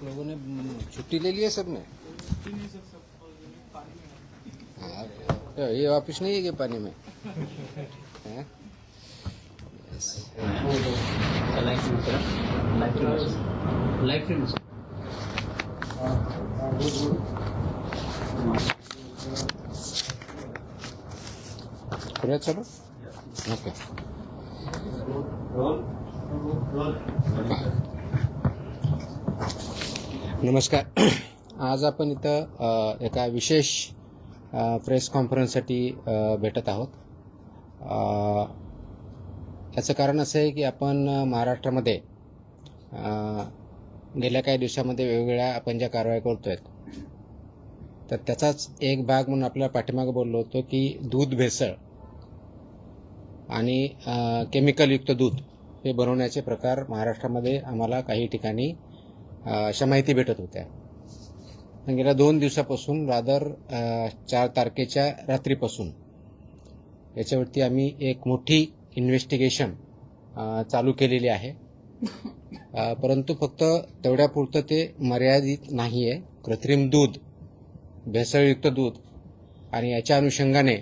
लोगों ने छुट्टी ले ली है सबने। हाँ, तो ये वापिस नहीं है कि पानी में हैं? Yes. पुण्यात चलो ओके. नमस्कार. आज आपण इथं एका विशेष प्रेस कॉन्फरन्ससाठी भेटत आहोत. याचं कारण असं आहे की आपण महाराष्ट्रामध्ये गेल्या काही दिवसामध्ये वेगवेगळ्या आपण ज्या कारवाई करतोय तर त्याचाच एक भाग म्हणून आपल्या पाठीमागे बोललो होतो की दूध भेसळ आणि केमिकलयुक्त दूध हे बनवण्याचे प्रकार महाराष्ट्रामध्ये आम्हाला काही ठिकाणी अशा माहिती भेटत होत्या. गेल्या 2 दिवसापासून रादर 4 तारखेच्या रात्रीपासून याच्यावरती आम्ही एक मोठी इन्व्हेस्टिगेशन चालू केलेली आहे. परंतु फक्त तेवढ्यापुरतं ते मर्यादित नाही आहे. कृत्रिम दूध, भेसळयुक्त दूध आणि याच्या अनुषंगाने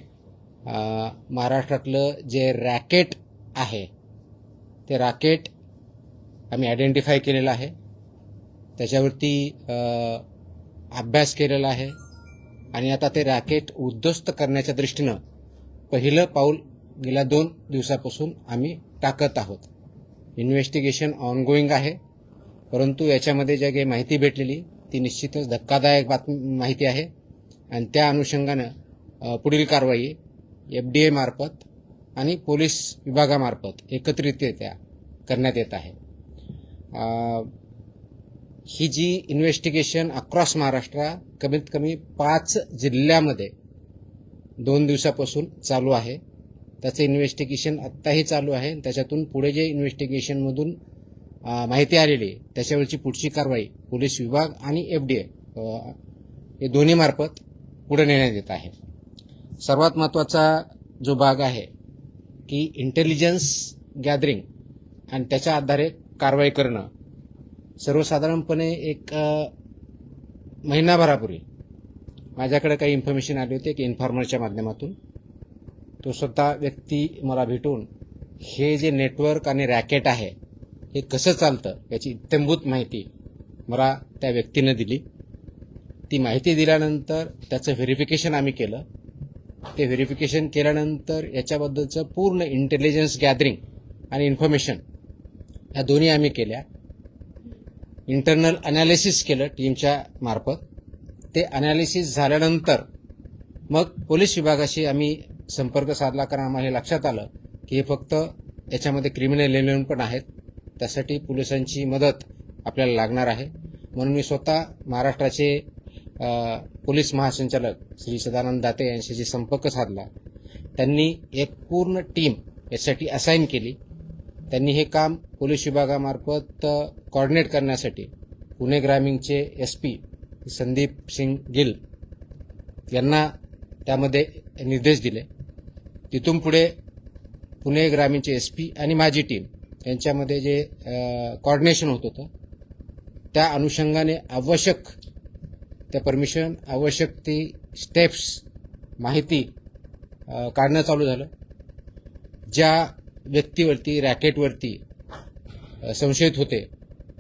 महाराष्ट्रातलं जे रॅकेट आहे ते रॅकेट आम्ही आयडेंटिफाय केलेलं आहे. त्याच्यावरती अभ्यास केलेला आहे आणि आता ते रॅकेट उद्ध्वस्त करण्याच्या दृष्टीनं पहिलं पाऊल गेल्या 2 दिवसापासून आम्ही टाकत आहोत. इन्व्हेस्टिगेशन ऑनगोईंग आहे, परंतु याच्यामध्ये ज्या काही माहिती भेटलेली ती निश्चितच धक्कादायक माहिती आहे आणि त्या अनुषंगानं पुढील कारवाई FDA मार्फत आणि पोलीस विभागामार्फत एकत्रितरित्या करण्यात येत आहे. ही जी इन्व्हेस्टिगेशन अक्रॉस महाराष्ट्र कमीत कमी 5 जिल्ह्यामध्ये 2 दिवसापासून चालू आहे. त्याचं इन्व्हेस्टिगेशन आत्ताही चालू आहे. त्याच्यातून पुढे जे इन्व्हेस्टिगेशनमधून माहिती आलेली आहे त्याच्यावरची पुढची कारवाई पोलीस विभाग आणि FDA हे दोन्ही मार्फत पुढे नेण्यात येत आहे. सर्वात महत्त्वाचा जो भाग आहे की इंटेलिजन्स गॅदरिंग आणि त्याच्या आधारे कारवाई करणं. सर्वसाधारणपणे एक महिनाभरापूर्वी माझ्याकडे काही इन्फॉर्मेशन आली होती की इन्फॉर्मरच्या माध्यमातून तो स्वतः व्यक्ती मला भेटून हे जे नेटवर्क आणि रॅकेट आहे हे कसं चालतं याची इत्थंभूत माहिती मला त्या व्यक्तीनं दिली. ती माहिती दिल्यानंतर त्याचं व्हेरिफिकेशन आम्ही केलं. ते व्हेरिफिकेशन केल्यानंतर याच्याबद्दलचं पूर्ण इंटेलिजन्स गॅदरिंग आणि इन्फॉर्मेशन ह्या दोन्ही आम्ही केल्या. इंटरनल अनालिसिस केलं टीमच्या मार्फत. ते अनालिसिस झाल्यानंतर मग पोलीस विभागाशी आम्ही संपर्क साधला, कारण आम्हाला हे लक्षात आलं की हे फक्त याच्यामध्ये क्रिमिनल एलिमेंट पण आहेत. त्यासाठी पोलिसांची मदत आपल्याला लागणार आहे. म्हणून मी स्वतः महाराष्ट्राचे पोलीस महासंचालक श्री सदानंद दाते यांच्याशी संपर्क साधला. त्यांनी एक पूर्ण टीम यासाठी असाइन केली. त्यांनी हे काम पोलीस विभागामार्फत कोऑर्डिनेट करण्यासाठी पुणे ग्रामीणचे SP संदीप सिंग गिल यांना त्यामध्ये निर्देश दिले. तिथून पुढे पुणे ग्रामीणचे SP आणि माझी टीम यांच्यामध्ये जे कोऑर्डिनेशन होत होतं त्या अनुषंगाने आवश्यक त्या परमिशन, आवश्यक ती स्टेप्स, माहिती काढणं चालू झालं. ज्या व्यक्तीवरती, रॅकेटवरती संशयित होते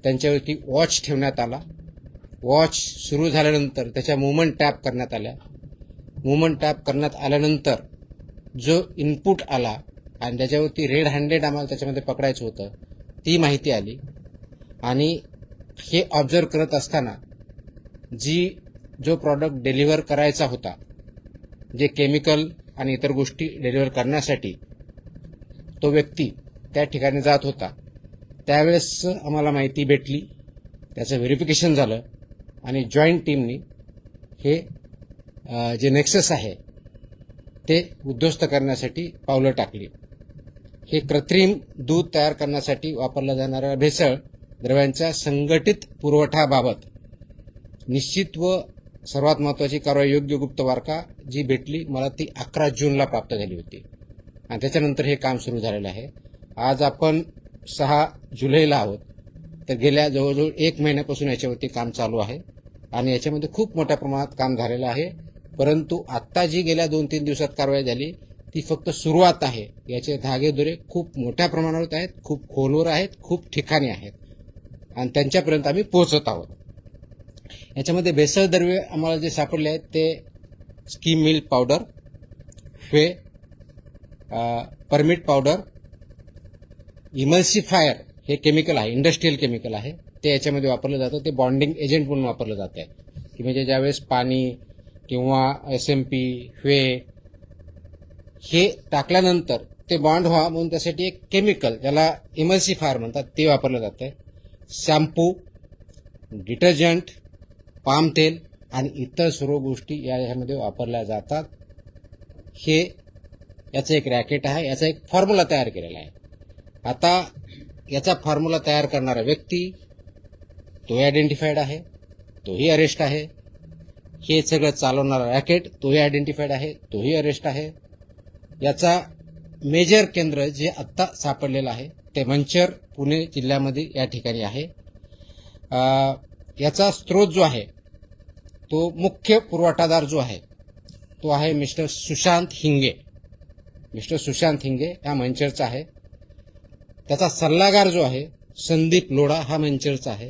त्यांच्यावरती वॉच ठेवण्यात आला. वॉच सुरू झाल्यानंतर त्याच्या मूवमेंट टॅप करण्यात आल्या. मूवमेंट टॅप करण्यात आल्यानंतर जो इनपुट आला आणि त्याच्यावरती रेड हँडेड आम्हाला त्याच्यामध्ये पकडायचं होतं ती माहिती आली. आणि हे ऑब्झर्व करत असताना जो प्रॉडक्ट डिलिव्हर करायचा होता, जे केमिकल आणि इतर गोष्टी डिलिव्हर करण्यासाठी तो व्यक्ती त्या ठिकाणी जात होता, त्यावेळेस आम्हाला माहिती भेटली. त्याचं व्हेरिफिकेशन झालं आणि जॉईंट टीमनी हे जे नेक्सस आहे ते उद्ध्वस्त करण्यासाठी पावलं टाकली. हे कृत्रिम दूध तयार करण्यासाठी वापरल्या जाणाऱ्या भेसळ द्रव्यांच्या संघटित पुरवठ्याबाबत निश्चित व सर्वात महत्त्वाची कारवाई योग्य गुप्त वार्ता जी भेटली मला ती 11 जूनला प्राप्त झाली होती आणि त्याच्यानंतर हे काम सुरू झालेलं आहे. आज आपण 6 जुलैला आहोत. तर गेल्या जवळजवळ 1 महिन्यापासून याच्यावरती काम चालू आहे आणि याच्यामध्ये खूप मोठ्या प्रमाणात काम झालेलं आहे. परंतु आत्ता जी गेल्या 2-3 दिवसात कारवाई झाली ती फक्त सुरुवात आहे. याचे धागेदोरे खूप मोठ्या प्रमाणावर आहेत, खूप खोलवर आहेत, खूप ठिकाणी आहेत आणि त्यांच्यापर्यंत आम्ही पोहोचत आहोत. याच्यामध्ये भेसळ द्रव्ये आम्हाला जे सापडले आहेत ते स्कीम मिल्क पावडर, वे, परमिट पावडर, इमल्सिफायर हे केमिकल आहे, इंडस्ट्रियल केमिकल आहे, ते याच्यामध्ये वापरलं जातं. ते बॉन्डिंग एजंट म्हणून वापरलं जात आहे की म्हणजे ज्यावेळेस पाणी किंवा SMP, वे हे टाकल्यानंतर ते बॉन्ड व्हावं म्हणून त्यासाठी एक केमिकल ज्याला इमल्सिफायर म्हणतात ते वापरलं जातं. शॅम्पू, डिटर्जंट, पाम तेल आणि इतर सर्व गोष्टी यामध्ये वापरल्या जातात. हे याचं एक रॅकेट आहे, याचा एक फॉर्म्युला तयार केलेला आहे. आता याचा फॉर्म्युला तयार करणारा व्यक्ती तोही आयडेंटिफाईड आहे, तोही अरेस्ट आहे. हे सगळं चालवणारा रॅकेट तोही आयडेंटिफाईड आहे, तोही अरेस्ट आहे. याचा मेजर केंद्र जे आत्ता सापडलेलं आहे ते मंचर, पुणे जिल्ह्यामध्ये या ठिकाणी आहे. याचा स्रोत जो आहे तो मुख्य पुरवठादार जो आहे तो आहे मिस्टर सुशांत हिंगे. मिस्टर सुशांत हिंगे हा मंचरचा आहे. त्याचा सल्लागार जो आहे संदीप लोढा हा मंचरचा आहे.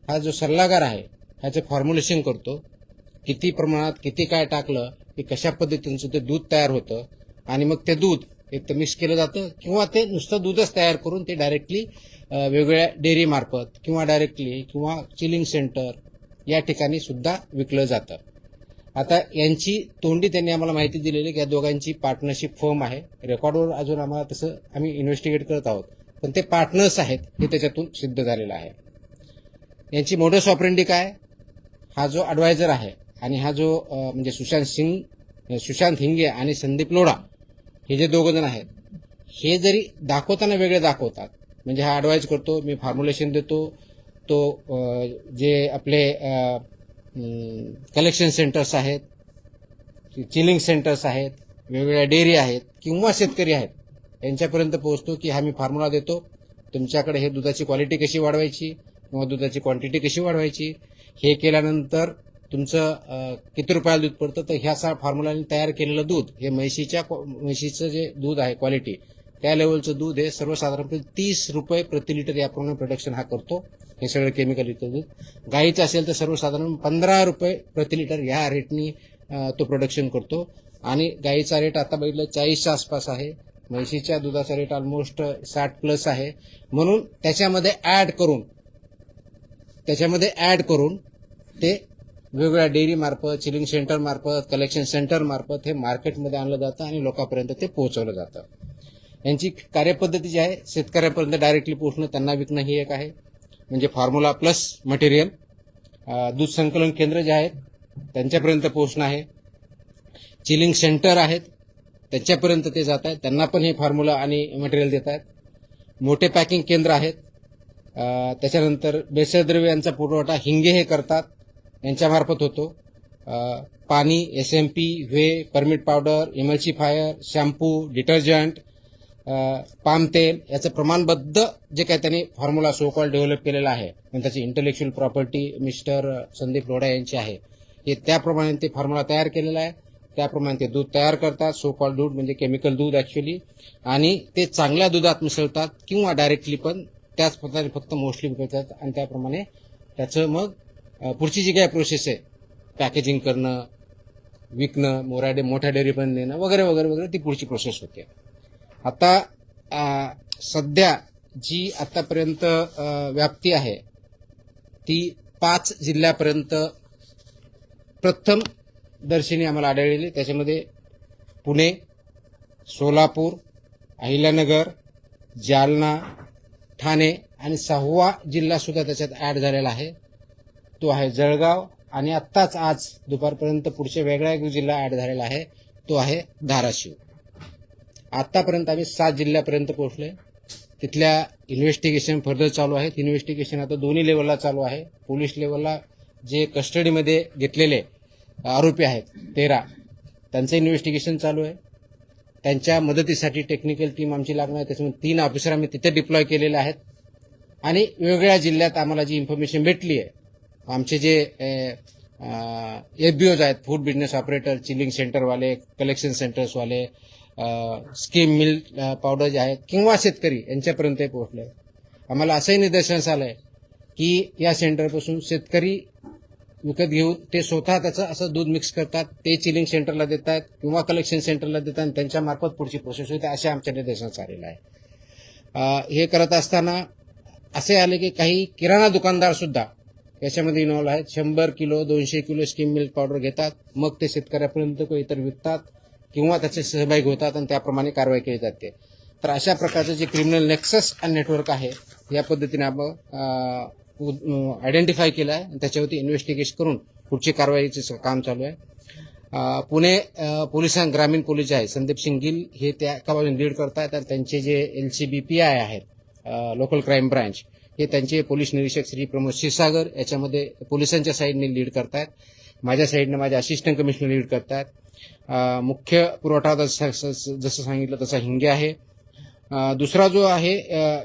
हा जो सल्लागार आहे ह्याचं फॉर्म्युलेशन करतो, किती प्रमाणात किती काय टाकलं की कशा पद्धतीचं ते दूध तयार होतं आणि मग ते दूध एक तर मिक्स केलं जातं किंवा ते नुसतं दूधच तयार करून ते डायरेक्टली वेगवेगळ्या डेअरी मार्फत किंवा डायरेक्टली किंवा चिलिंग सेंटर या ठिकाणी सुद्धा विकलं जातं. आता यांची तोंडी त्यांनी आम्हाला माहिती दिलेली की या दोघांची पार्टनरशिप फर्म आहे. रेकॉर्डवर अजून आम्हाला तसं आम्ही इन्व्हेस्टिगेट करत आहोत, पण ते पार्टनर्स आहेत हे त्याच्यातून सिद्ध झालेलं आहे. यांची मोडस ऑपरेंडी काय, हा जो ॲडवायझर आहे आणि हा जो म्हणजे सुशांत हिंगे आणि संदीप लोढा हे जे दोघं जण आहेत हे जरी दाखवताना वेगळे दाखवतात. म्हणजे हा ॲडवाइज करतो, मी फॉर्म्युलेशन देतो, तो जे आपले कलेक्शन सेंटर्स आहेत, चिलिंग सेंटर्स आहेत, वेगवेगळ्या डेअरी आहेत किंवा शेतकरी आहेत यांच्यापर्यंत पोहोचतो की हा मी फॉर्म्युला देतो, तुमच्याकडे हे दुधाची क्वालिटी कशी वाढवायची किंवा दुधाची क्वांटिटी कशी वाढवायची, हे केल्यानंतर तुमचं किती रुपयाला दूध पडतं. तर ह्या फॉर्म्युलाने तयार केलेलं दूध हे म्हशीचं जे दूध आहे क्वालिटी त्या लेवलचं दूध हे सर्वसाधारणपणे 30 रुपये प्रति लिटर याप्रमाणे प्रोडक्शन हा करतो. हे सगळं केमिकल युक्त दूध. गाईचं असेल तर सर्वसाधारण 15 रुपये प्रति लिटर ह्या रेटनी तो प्रोडक्शन करतो आणि गाईचा रेट आता बघितलं 40च्या आसपास आहे. म्हशीच्या दुधाचा रेट ऑलमोस्ट 60+ आहे. म्हणून त्याच्यामध्ये ऍड करून ते वेगवेगळ्या डेअरी मार्फत, चिलिंग सेंटर मार्फत, कलेक्शन सेंटर मार्फत हे मार्केटमध्ये आणलं जातं आणि लोकांपर्यंत ते पोहोचवलं जातं. यांची कार्यपद्धती जी आहे शेतकऱ्यापर्यंत डायरेक्टली पोहोचणं, त्यांना विकणं ही एक आहे. म्हणजे फॉर्म्युला प्लस मटेरियल. दूध संकलन केंद्र जे आहेत त्यांच्यापर्यंत पोहोचणं आहे. चिलिंग सेंटर आहेत त्यांच्यापर्यंत ते जात आहेत, त्यांना पण हे फॉर्म्युला आणि मटेरियल देत आहेत. मोठे पॅकिंग केंद्र आहेत. त्याच्यानंतर भेसळ द्रव्यांचा पुरवठा हिंगे हे करतात, यांच्यामार्फत होतो. पाणी, SMP, whey, permeate powder, emulsifier, shampoo, detergent, palm तेल याचं प्रमाणबद्ध जे काही त्यांनी फॉर्म्युला सो कॉल डेव्हलप केलेला आहे, पण त्याची intellectual property mister Sandeep Lodha यांची आहे. हे त्याप्रमाणे ते फॉर्म्युला तयार केलेला आहे, त्याप्रमाणे ते दूध तयार करतात. सो कॉल दूध म्हणजे केमिकल दूध ॲक्च्युली, आणि ते चांगल्या दुधात मिसळतात किंवा डायरेक्टली पण त्याच प्रकारे फक्त मोस्टली विकतात आणि त्याप्रमाणे त्याचं मग पुढची जी काही प्रोसेस आहे पॅकेजिंग करणं, विकणं, मोठ्या डेअरीपर्यंत नेणं वगैरे वगैरे वगैरे ती पुढची प्रोसेस होते. आता सध्या जी आतापर्यंत व्याप्ती आहे ती 5 जिल्ह्यापर्यंत प्रथम दर्शनी आम्हाला आढळलेली. त्याच्यामध्ये पुणे, सोलापूर, अहिल्यानगर, जालना, ठाणे आणि 6वा जिल्हा सुद्धा त्याच्यात ॲड झालेला आहे, तो आहे जळगाव. आणि आत्ताच आज दुपारपर्यंत पुढच्या वेगळा एक जिल्हा ॲड झालेला आहे, तो आहे धाराशिव. आतापर्यंत आम्ही 7 जिल्ह्यापर्यंत पोहोचलोय. तिथल्या इन्व्हेस्टिगेशन फर्दर चालू आहेत. इन्व्हेस्टिगेशन आता दोन्ही लेवलला चालू आहे. पोलीस लेवलला जे कस्टडीमध्ये घेतलेले आरोपी आहेत 13 त्यांचं इन्व्हेस्टिगेशन चालू आहे. त्यांच्या मदतीसाठी टेक्निकल टीम आमची लागणार आहे. त्याच्यामुळे 3 ऑफिसर आम्ही तिथे डिप्लॉय केलेले आहेत. आणि वेगवेगळ्या जिल्ह्यात आम्हाला जी इन्फॉर्मेशन भेटली आहे, आमचे जे FBOs आहेत, फूड बिझनेस ऑपरेटर, चिलिंग सेंटरवाले, कलेक्शन सेंटर्सवाले, स्कीम मिल्क पावडर जे आहेत किंवा शेतकरी यांच्यापर्यंत पोहोचले. आम्हाला असंही निदर्शनास आलंय की या सेंटरपासून शेतकरी विकत घेऊन ते स्वतः त्याचं असं दूध मिक्स करतात, ते चिलिंग सेंटरला देत आहेत किंवा कलेक्शन सेंटरला देतात आणि त्यांच्या मार्फत पुढची प्रोसेस होते, अशा आमच्या निदर्शनास आलेलं आहे. हे करत असताना असे आले की काही किराणा दुकानदार सुद्धा याच्यामध्ये इन्व्हॉल्व आहेत. 100 kilo 200 kilo scheme milk powder घेतात, मग ते शेतकऱ्यापर्यंत इतर विकतात किंवा त्याचे सहभागी होतात आणि त्याप्रमाणे कारवाई केली जाते. तर अशा प्रकारचं जे क्रिमिनल नेक्सस आणि नेटवर्क आहे, या पद्धतीने आपण आयडेंटिफाय केलं आहे आणि त्याच्यावरती इन्व्हेस्टिगेशन करून पुढची कारवाईचे काम चालू आहे. पुणे ग्रामीण पोलीस जे आहे, संदीप सिंग गिल हे त्या कामाला लीड करतात आणि त्यांचे जे LCBPI आहेत, लोकल क्राईम ब्रांच, हे त्यांचे पोलीस निरीक्षक श्री प्रमोद क्षीरसागर याच्यामध्ये पोलिसांच्या साईडने लीड करतात. माझ्या साईडने माझे असिस्टंट कमिशनर लीड करतात. मुख्य पुरवठादार जसं सांगितलं तसा हिंगे आहे. दुसरा जो आहे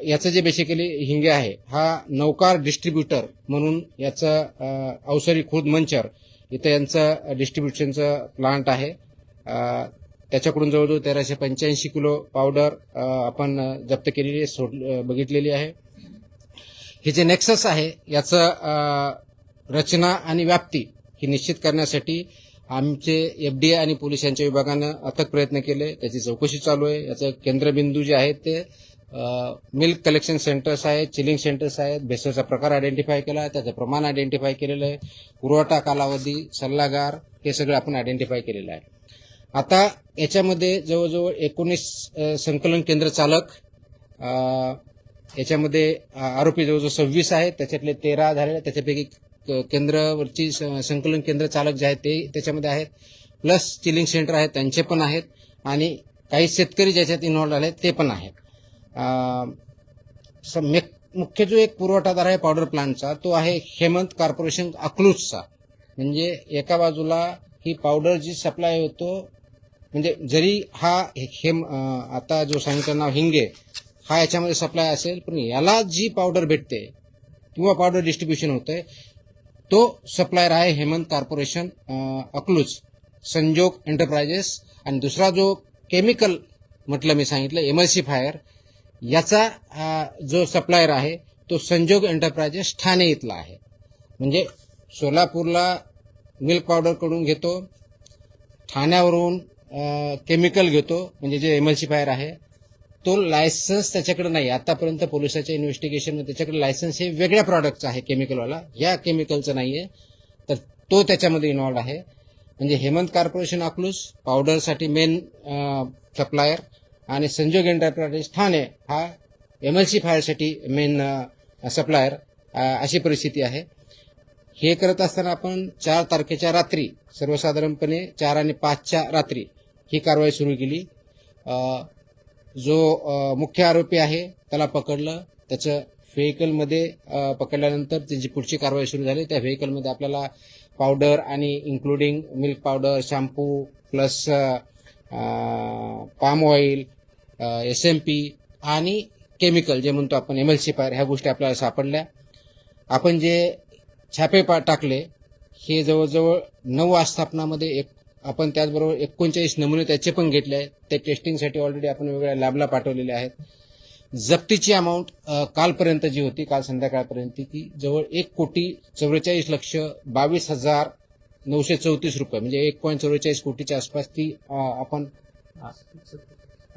याचं जे बेसिकली हिंगे आहे, हा नौकार डिस्ट्रीब्युटर म्हणून याचं अवसरी खुर्द मंचर इथं यांचं डिस्ट्रीब्युशनचं प्लांट आहे. त्याच्याकडून जवळजवळ 1385 किलो पावडर आपण जप्त केलेली बघितलेली आहे. हे जे नेक्सस आहे याचं रचना आणि व्याप्ती ही निश्चित करण्यासाठी आमचे FDI आणि पोलीस यांच्या विभागानं अथक प्रयत्न केले. त्याची चौकशी चालू आहे. याचं केंद्रबिंदू जे आहेत ते मिल्क कलेक्शन सेंटर्स आहेत, चिलिंग सेंटर्स आहेत. भेसळचा प्रकार आयडेंटिफाय केला आहे, त्याचं प्रमाण आयडेंटिफाय केलेलं आहे, पुरवठा कालावधी, सल्लागार हे सगळं आपण आयडेंटिफाय केलेलं आहे. आता याच्यामध्ये जवळजवळ 19 संकलन केंद्र चालक, याच्यामध्ये आरोपी जवळजवळ 26 आहेत, त्याच्यातले 13 झालेले, त्याच्यापैकी केंद्रावरची संकलन केंद्र चालक जे आहेत ते त्याच्यामध्ये आहेत, प्लस चिलिंग सेंटर आहेत त्यांचे पण आहेत आणि काही शेतकरी ज्याच्यात इन्व्हॉल्व झाले ते पण आहेत. मुख्य जो एक पुरवठादार आहे पावडर प्लांटचा तो आहे हेमंत कॉर्पोरेशन अकलूजचा. म्हणजे एका बाजूला ही पावडर जी सप्लाय होतो, म्हणजे जरी हा आता जो सांगितलं नाव हिंगे हा याच्यामध्ये सप्लाय असेल, पण याला जी पावडर भेटते किंवा पावडर डिस्ट्रीब्युशन होते तो सप्लायर आहे हेमंत कॉर्पोरेशन अकलूज, संजोग एंटरप्राइजेस. आणि दुसरा जो केमिकल म्हटलं मी सांगितलं एमल्सिफायर, याचा जो सप्लायर आहे तो संजोग एंटरप्राइजेस ठाणे इथला आहे. म्हणजे सोलापूरला मिल्क पावडर कडून घेतो, ठाण्यावरून केमिकल घेतो, म्हणजे जे एमल्सिफायर आहे तो लायसन्स त्याच्याकडे नाही. आतापर्यंत पोलिसाच्या इन्व्हेस्टिगेशन त्याच्याकडे लायसन्स हे वेगळ्या प्रॉडक्टचं आहे केमिकलवाला, या केमिकलचं नाहीये, तर तो त्याच्यामध्ये इन्व्हॉल्व आहे. म्हणजे हेमंत कॉर्पोरेशन अकलूज पावडरसाठी मेन सप्लायर आणि संजोग एंटरप्राइजेस ठाणे हा एमल्सिफायरसाठी मेन सप्लायर, अशी परिस्थिती आहे. हे करत असताना आपण 4 तारखेच्या रात्री, सर्वसाधारणपणे 4 आणि 5च्या रात्री ही कारवाई सुरू केली. जो मुख्य आरोपी आहे त्याला पकडलं, त्याचं व्हेकलमध्ये पकडल्यानंतर त्याची पुढची कारवाई सुरू झाली. त्या व्हेकलमध्ये आपल्याला पावडर आणि including milk powder, shampoo plus palm oil, SMP आणि केमिकल जे म्हणतो आपण एमल्सिफायर, ह्या गोष्टी आपल्याला सापडल्या. आपण जे छापे टाकले हे जवळजवळ 9 आस्थापनामध्ये आपण त्याचबरोबर 39 नमुने त्याचे पण घेतले आहेत. ते टेस्टिंगसाठी ऑलरेडी आपण वेगवेगळ्या लॅबला पाठवलेले आहेत. जप्तीची अमाऊंट कालपर्यंत जी होती, काल संध्याकाळपर्यंत, ती जवळ 1,44,22,934 रुपये, म्हणजे 1.44 कोटीच्या आसपास ती आपण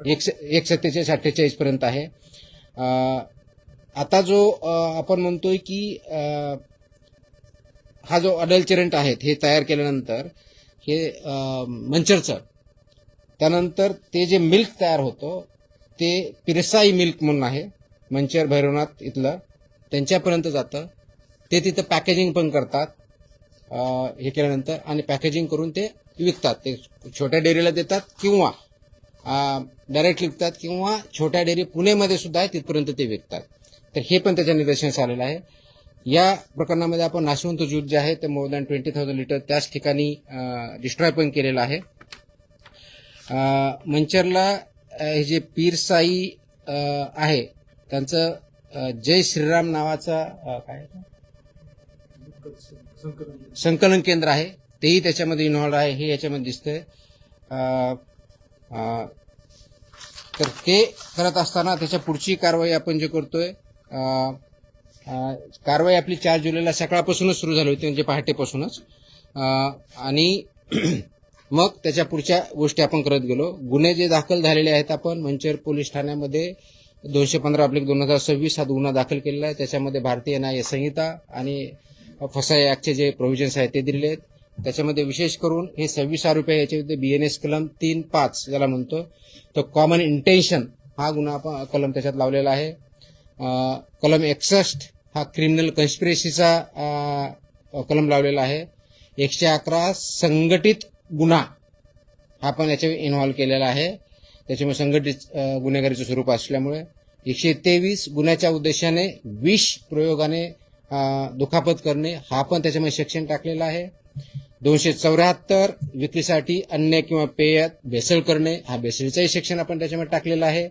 1,47,48 पर्यंत आहे. आता जो आपण म्हणतोय की हा जो अडल्चरंट आहेत हे तयार केल्यानंतर हे मंचरचं, त्यानंतर ते जे मिल्क तयार होतं ते पिरसाई मिल्क म्हणून आहे, मंचर भैरवनाथ इथलं, त्यांच्यापर्यंत जातं. ते तिथं पॅकेजिंग पण करतात हे केल्यानंतर, आणि पॅकेजिंग करून ते विकतात. ते छोट्या डेअरीला देतात किंवा डायरेक्ट विकतात, किंवा छोट्या डेअरी पुणेमध्ये सुद्धा आहे तिथपर्यंत ते विकतात. तर हे पण त्याच्या निदर्शनास आलेलं आहे. या प्रकरणामध्ये आपण नाशवंत दूध जे आहे ते मोर दॅन 20,000 लिटर त्याच ठिकाणी डिस्ट्रॉय पण केलेलं आहे. मंचरला हे जे पीरसाई आहे त्यांचं जय श्रीराम नावाचा काय संकलन केंद्र आहे, तेही त्याच्यामध्ये इन्व्हॉल्व आहे, हे याच्यामध्ये दिसतंय. तर ते करत असताना त्याच्या पुढची कारवाई आपण जे करतोय, कारवाई आपली 4 जुलैला सकाळपासूनच सुरू झाली होती, म्हणजे पहाटेपासूनच. आणि मग त्याच्या पुढच्या गोष्टी आपण करत गेलो. गुन्हे जे दाखल झालेले आहेत, आपण मंचर पोलीस ठाण्यामध्ये 215/2026 हा गुन्हा दाखल केलेला आहे. त्याच्यामध्ये भारतीय न्याय संहिता आणि फसाई ऍक्टचे जे प्रोव्हिजन्स आहेत ते दिलेले आहेत. त्याच्यामध्ये विशेष करून हे 26 आरोपी आहे, याच्यामध्ये BNS कलम 3(5) ज्याला म्हणतो, तो कॉमन इंटेन्शन हा गुन्हा आपण कलम त्याच्यात लावलेला आहे. कलम 61 हा क्रिमिनल कन्स्पिरेसीचा कलम लावलेला आहे. 111 संघटित गुन्हा हा पण याच्या इन्व्हॉल्व केलेला आहे, त्याच्यामुळे संघटित गुन्हेगारीचं स्वरूप असल्यामुळे. 123 गुन्ह्याच्या उद्देशाने विष प्रयोगाने दुखापत करणे हा पण त्याच्यामध्ये सेक्शन टाकलेला आहे. 274 विक्रीसाठी अन्न किंवा पेयात भेसळ करणे हा भेसळीचाही सेक्शन आपण त्याच्यामध्ये टाकलेला आहे.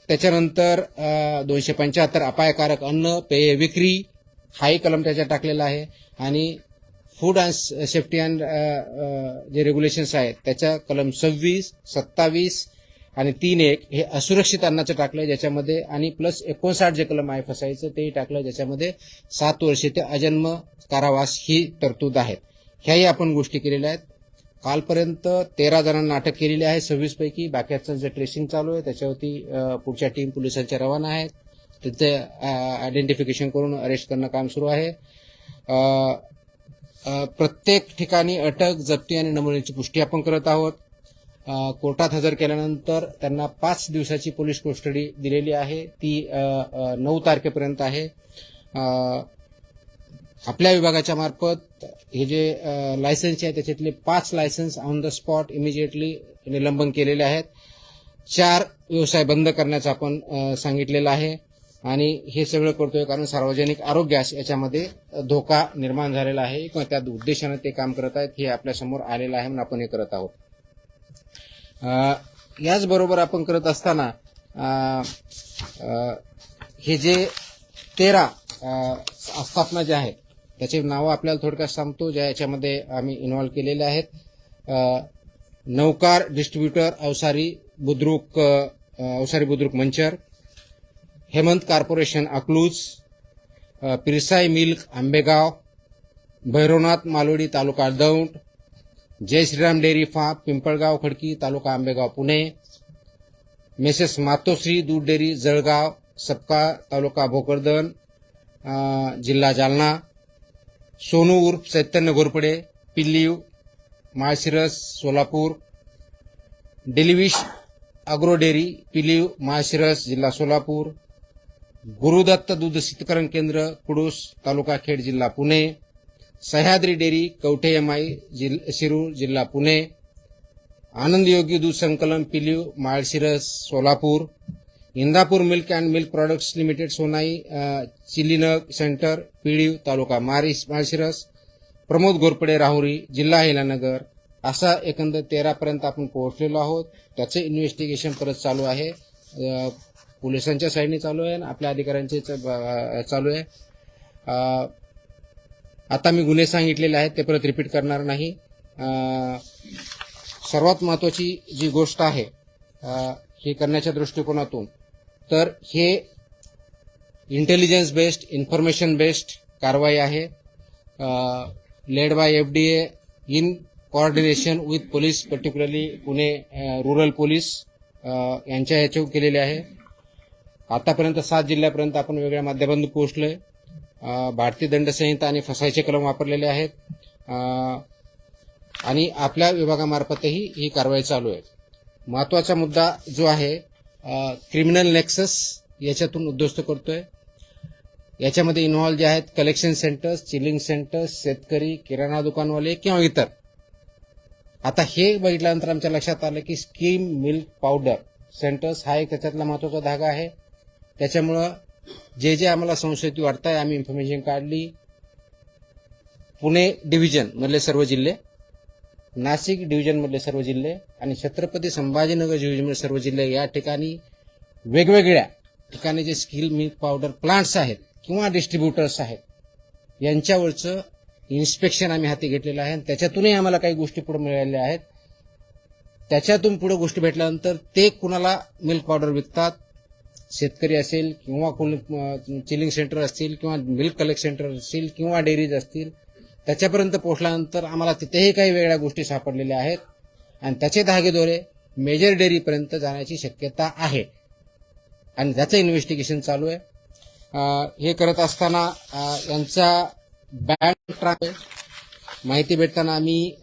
त्याच्यानंतर 275 अपायकारक अन्न पेय विक्री हाही कलम त्याच्यात टाकलेला आहे. आणि फूड अँड सेफ्टी अँड जे रेग्युलेशन्स आहेत त्याच्या कलम 26, 27 आणि 3(1) हे असुरक्षित अन्नाचं टाकलं ज्याच्यामध्ये, आणि प्लस 59 जे कलम आहे फसाईचं तेही टाकलं, ज्याच्यामध्ये 7 वर्षे ते अजन्म कारावास ही तरतूद आहेत. ह्याही आपण गोष्टी केलेल्या आहेत. कालपर्यंत 13 जणांना अटक केलेली आहे 26 पैकी. बाकीचं जे ट्रेसिंग चालू आहे त्याच्यावरती पुढच्या टीम पोलिसांच्या रवाना आहेत. तिथे आयडेंटिफिकेशन करून अरेस्ट करणं काम सुरू आहे. प्रत्येक ठिकाणी अटक, जप्ती आणि नमुन्याची पुष्टी आपण करत आहोत. कोर्टात हजर केल्यानंतर त्यांना 5 दिवसाची पोलीस कस्टडी दिलेली आहे, ती 9 तारखेपर्यंत आहे. आपल्या विभागाच्या मार्फत हे जे लायसन्स आहे त्याच्यातले 5 licence on the spot immediately निलंबन केलेले आहेत. 4 व्यवसाय बंद करण्याचं आपण सांगितलेलं आहे. आणि हे सगळं करतोय कारण सार्वजनिक आरोग्यास याच्यामध्ये धोका निर्माण झालेला आहे किंवा त्या उद्देशाने ते काम करत आहेत, हे आपल्यासमोर आलेलं आहे म्हणून आपण हे करत आहोत. याचबरोबर आपण करत असताना हे जे 13 आस्थापना जे आहेत त्याचे नावं आपल्याला थोडक्यात सांगतो, ज्या याच्यामध्ये आम्ही इन्व्हॉल्व केलेले आहेत. Naukar distributor Avsari Budruk Manchar, Hemant corporation Akluj, Pirsai milk Ambegaon, Bhairavnath Malodi taluka Daund, Jai Shriram dairy farm Pimpalgaon Khadki taluka Ambegaon Pune, Messrs Matoshri दूध डेअरी जळगाव सपका तालुका भोकरदन जिल्हा जालना, सोनू उर्फ चैतन्य घोरपडे पिल्लीव माळशिरस सोलापूर, डेलिविश अग्रो डेअरी पिलीव माळशिरस जिल्हा सोलापूर, गुरुदत्त दूध शीतकरण केंद्र कुडूस तालुका खेड जिल्हा पुणे, सह्याद्री डेअरी कवठे एमआय शिरूर जिल्हा पुणे, आनंद योगी दूध संकलन Piliv Malshiras Solapur, Indapur milk and milk products limited Sonai chilling centre Piliv taluka Malshiras, Pramod Ghorpade Rahuri जिल्हा हिलानगर. असा एकंदर 13 पर्यंत आपण पोहोचलेलो आहोत. त्याचे इन्व्हेस्टिगेशन परत चालू आहे, पोलिसांच्या साईडने चालू आहे आणि आपल्या अधिकाऱ्यांचे चालू आहे. आता मी गुन्हे सांगितलेले आहेत ते परत रिपीट करणार नाही. सर्वात महत्वाची जी गोष्ट आहे हे करण्याच्या दृष्टिकोनातून, तर हे इंटेलिजन्स बेस्ड इन्फॉर्मेशन बेस्ड कारवाई आहे, led by FDA in coordination with police, particularly Pune rural police यांच्या ह्याच्यावर केलेले आहे. आतापर्यंत 7 जिल्ह्यापर्यंत आपण वेगळ्या माध्यमातून पोहोचलोय. भारतीय दंडसंहिता आणि फसाईचे कलम वापरलेले आहेत आणि आपल्या विभागामार्फतही ही कारवाई चालू आहे. महत्वाचा मुद्दा जो आहे क्रिमिनल नेक्सस याच्यातून उद्ध्वस्त करतोय. याच्यामध्ये इन्व्हॉल्व जे आहेत कलेक्शन सेंटर्स, चिलिंग सेंटर्स, शेतकरी, किराणा दुकानवाले किंवा इतर. आता हे बघितल्यानंतर आमच्या लक्षात आलं की स्कीम मिल्क पावडर सेंटर्स हा एक त्याच्यातला महत्वाचा धागा आहे. त्याच्यामुळं जे आम्हाला संशयित वाटतंय आम्ही इन्फॉर्मेशन काढली. पुणे डिव्हिजन मधले सर्व जिल्हे, नाशिक डिव्हिजन मधले सर्व जिल्हे आणि छत्रपती संभाजीनगर डिव्हिजन मधले सर्व जिल्हे या ठिकाणी वेगवेगळ्या ठिकाणी जे स्किल मिल्क पावडर प्लांट्स आहेत किंवा डिस्ट्रीब्युटर्स आहेत यांच्यावरचं इन्स्पेक्शन आम्ही हाती घेतलेलं आहे आणि त्याच्यातूनही आम्हाला काही गोष्टी पुढे मिळालेल्या आहेत. त्याच्यातून पुढे गोष्टी भेटल्यानंतर ते कुणाला मिल्क पावडर विकतात, शेतकरी असेल किंवा कोणी चिलिंग सेंटर असतील किंवा मिल्क कलेक्ट सेंटर असतील किंवा डेअरीज असतील, त्याच्यापर्यंत पोहोचल्यानंतर आम्हाला तिथेही काही वेगळ्या गोष्टी सापडलेल्या आहेत आणि त्याचे धागेदोरे मेजर डेअरीपर्यंत जाण्याची शक्यता आहे आणि त्याचं इन्व्हेस्टिगेशन चालू आहे. हे करत असताना यांचा बँक ट्रान्सफर माहिती भेटताना आम्ही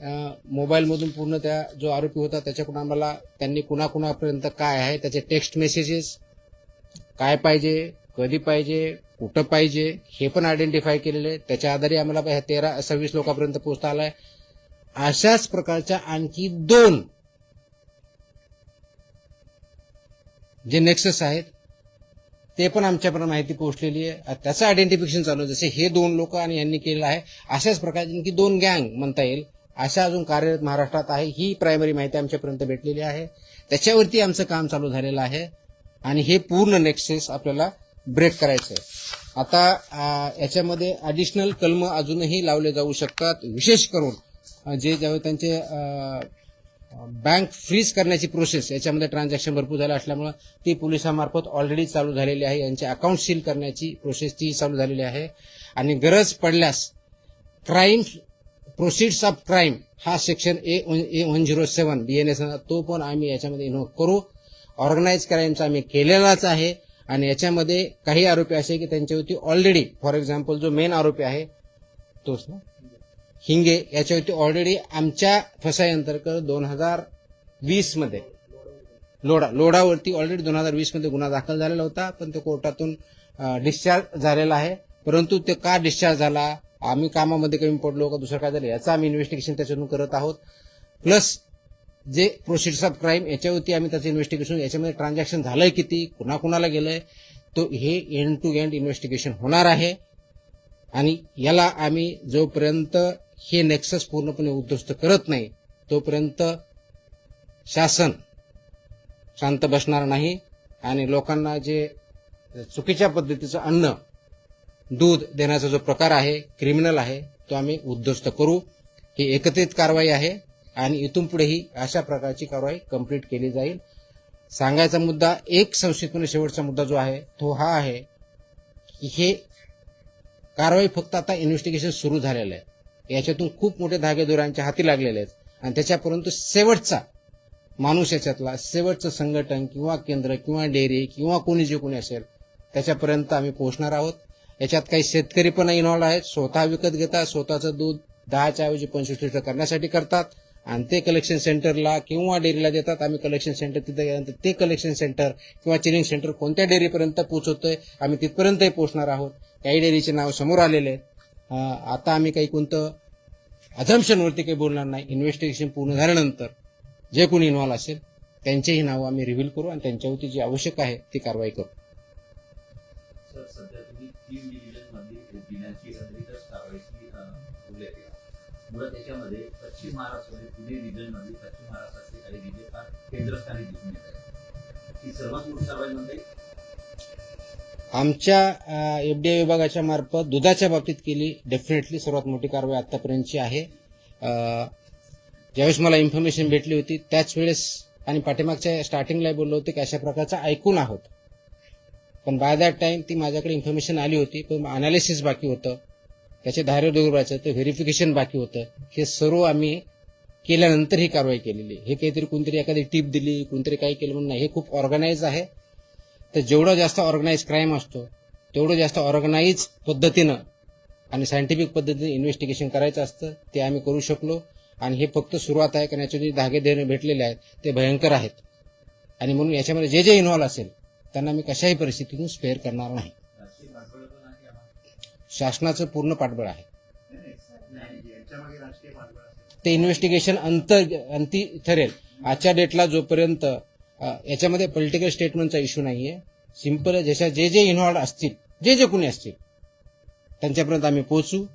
मोबाईलमधून पूर्ण त्या जो आरोपी होता त्याच्याकडून आम्हाला त्यांनी कुणाकुणापर्यंत काय आहे त्याचे टेक्स्ट मेसेजेस, काय पाहिजे, कधी पाहिजे, कुठं पाहिजे हे पण आयडेंटिफाय केलेले. त्याच्या आधारे आम्हाला 13-26 लोकांपर्यंत पोहोचता आलाय. अशाच प्रकारच्या आणखी 2 जे नेक्सस आहेत ते पण आमच्यापर्यंत माहिती पोहोचलेली आहे. त्याचं आयडेंटिफिकेशन चालू आहे. जसे हे 2 लोक आणि यांनी केलेलं आहे अशाच प्रकारची आणखी 2 गँग म्हणता येईल अशा अजून कार्यरत महाराष्ट्रात आहे. ही प्रायमरी माहिती आमच्यापर्यंत भेटलेली आहे. त्याच्यावरती आमचं काम चालू झालेलं आहे आणि हे पूर्ण नेक्सेस आपल्याला ब्रेक करायचं आहे. आता याच्यामध्ये ॲडिशनल कलम अजूनही लावले जाऊ शकतात. विशेष करून जे जेव्हा त्यांचे बँक फ्रीज करण्याची प्रोसेस याच्यामध्ये ट्रान्झॅक्शन भरपूर झालं असल्यामुळे ती पोलिसांमार्फत ऑलरेडी चालू झालेली आहे. यांचे अकाउंट सील करण्याची प्रोसेस ती चालू झालेली आहे आणि गरज पडल्यास क्राईम प्रोसिड्स ऑफ क्राईम हा सेक्शन A107 BNS तो पण आम्ही याच्यामध्ये इन्व्हॉल्व करू. ऑर्गनाइज क्राईमचा आम्ही केलेलाच आहे आणि याच्यामध्ये काही आरोपी असे की त्यांच्यावरती ऑलरेडी फॉर एक्झाम्पल जो मेन आरोपी आहे तोच ना हिंगे याच्यावरती ऑलरेडी आमच्या फसाई अंतर्गत 2020 मध्ये लोढावरती ऑलरेडी 2020 मध्ये गुन्हा दाखल झालेला होता पण तो कोर्टातून डिस्चार्ज झालेला आहे. परंतु ते का डिस्चार्ज झाला, आम्ही कामामध्ये कमी पडलो का दुसरं काय झालं याचं आम्ही इन्व्हेस्टिगेशन त्याच्यातून करत आहोत. प्लस जे प्रोसिड्स ऑफ क्राईम याच्यावरती आम्ही त्याचं इन्व्हेस्टिगेशन याच्यामध्ये ट्रान्झॅक्शन झालंय किती, कुणाकुणाला गेलंय तो हे एंड टू एंड इन्व्हेस्टिगेशन होणार आहे आणि याला आम्ही जोपर्यंत हे नेक्सस पूर्णपणे उद्ध्वस्त करत नाही तोपर्यंत शासन शांत बसणार नाही आणि लोकांना जे चुकीच्या पद्धतीचं अन्न दूध देण्याचा जो प्रकार आहे क्रिमिनल आहे तो आम्ही उद्ध्वस्त करू. ही एकत्रित कारवाई आहे आणि इथून पुढेही अशा प्रकारची कारवाई कंप्लीट केली जाईल. सांगायचा मुद्दा एक संक्षिप्तपणे शेवटचा मुद्दा जो आहे तो हा आहे की हे कारवाई फक्त आता इन्व्हेस्टिगेशन सुरू झालेलं आहे. याच्यातून खूप मोठे धागेदोऱ्यांच्या हाती लागलेले आहेत आणि त्याच्यापर्यंत शेवटचा माणूस याच्यातला शेवटचं संघटन किंवा केंद्र किंवा डेअरी किंवा कोणी जे कोणी असेल त्याच्यापर्यंत आम्ही पोहोचणार आहोत. याच्यात काही शेतकरी पण इन्व्हॉल्व आहेत. स्वतः विकत घेतात, स्वतःचं दूध 10च्या ऐवजी 25 लिटर करण्यासाठी करतात आणि ते कलेक्शन सेंटरला किंवा डेअरीला देतात. आम्ही कलेक्शन सेंटर तिथे गेल्यानंतर ते कलेक्शन सेंटर किंवा चिलिंग सेंटर कोणत्या डेअरीपर्यंत पोहोचवतोय आम्ही तिथपर्यंतही पोहोचणार आहोत. काही डेअरीचे नाव समोर आलेले आहेत. आता आम्ही काही कोणतं अझम्पशनवरती काही बोलणार नाही. इन्व्हेस्टिगेशन पूर्ण झाल्यानंतर जे कोणी इन्व्हॉल्व असेल त्यांचेही नाव आम्ही रिव्हील करू आणि त्यांच्यावरती जी आवश्यक आहे ती कारवाई करू. सर, सध्या तुम्ही 3 डिव्हिजनमध्ये पिण्याची अतिरिक्त कारवाईची उल्लेख केला. मुळात त्याच्यामध्ये पश्चिम महाराष्ट्रामध्ये पुणे रिजनमध्ये पश्चिम महाराष्ट्रातले काही जिल्हे फार केंद्रस्थानी दिसून येत आहेत. ही सर्वात मोठी कारवाई म्हणजे आमच्या एफडीआय विभागाच्या मार्फत दुधाच्या बाबतीत केली डेफिनेटली सर्वात मोठी कारवाई आतापर्यंतची आहे. ज्यावेळेस मला इन्फॉर्मेशन भेटली होती त्याच वेळेस आणि पाठीमागच्या स्टार्टिंगला बोललो होते की अशा प्रकारचं ऐकून आहोत पण बाय दॅट टाइम ती माझ्याकडे इन्फॉर्मेशन आली होती पण अनालिसिस बाकी होतं, त्याचे धार्य दुर्बाचं ते व्हेरिफिकेशन बाकी होतं. हे सर्व आम्ही केल्यानंतर ही कारवाई केलेली. हे काहीतरी कोणतरी एखादी टीप दिली कोणतरी काही केलं म्हणून नाही. हे खूप ऑर्गनाइज आहे. तर जेवढं जास्त ऑर्गनाइज क्राईम असतो तेवढं जास्त ऑर्गनाइज पद्धतीनं आणि सायंटिफिक पद्धतीने इन्व्हेस्टिगेशन करायचं असतं. ते आम्ही करू शकलो आणि हे फक्त सुरुवात आहे कारण याचे जे धागे देणे भेटलेले आहेत ते भयंकर आहेत आणि म्हणून याच्यामध्ये जे जे इन्व्हॉल्व असेल त्यांना मी कशाही परिस्थितीतून स्पेअर करणार नाही. राष्ट्रीय पातळीवर पण आहे आम्हाला शासनाचं पूर्ण पाठबळ आहे. याच्यामागे राष्ट्रीय पातळीवर असेल ते इन्व्हेस्टिगेशन अंती ठरेल. आजच्या डेटला जोपर्यंत याच्यामध्ये पॉलिटिकल स्टेटमेंटचा इश्यू नाहीये. सिंपल ज्याच्या जे जे इन्व्हॉल्व असतील जे जे कोणी असतील त्यांच्यापर्यंत आम्ही पोहोचू